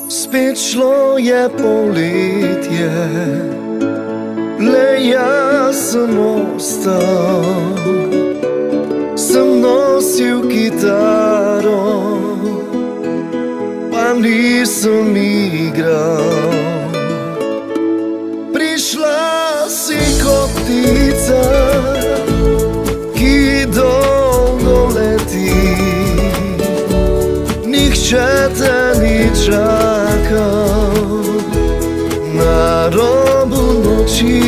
Spet šlo je poletje, le jaz sem ostal, sem nosil kitaro, pa nisem igral. Prišla si kot ptica, ki dolgo leti, nihče te ni čakal na robu noči.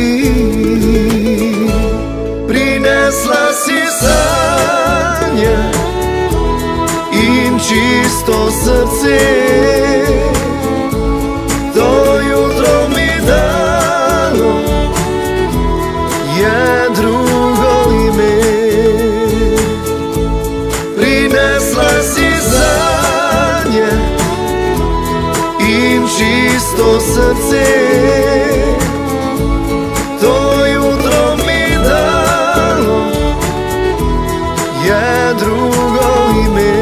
Prinesla si sanje in čisto srce, to jutro mi dalo je drugo ime. Prinesla si sanje in čisto srce, to jutro mi dalo je drugo ime.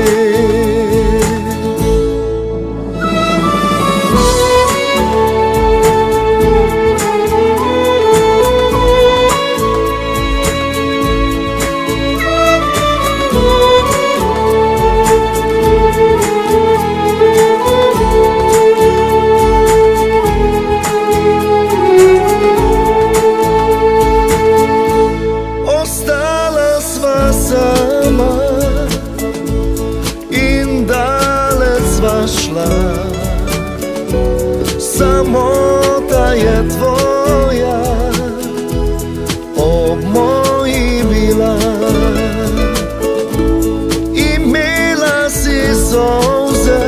Sama in daleč sva šla, samota je tvoja ob moji bila. Imela si solze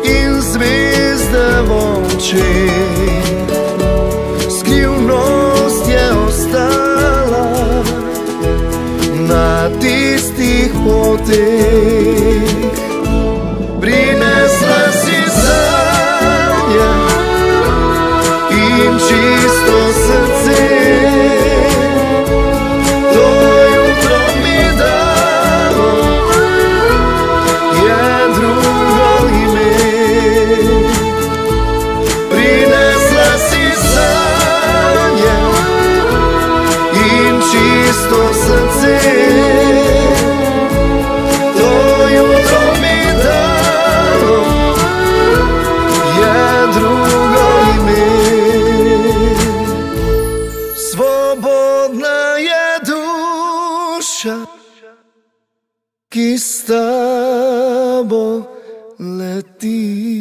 in zvezde v očeh, skrivnost je ostala na tistih poteh. Prinesla si sanje in čisto srce, to jutro mi dalo je drugo ime. Prinesla si sanje in čisto srce, to jutro mi dalo je drugo ime. Svobodna je duša, ki s tabo leti.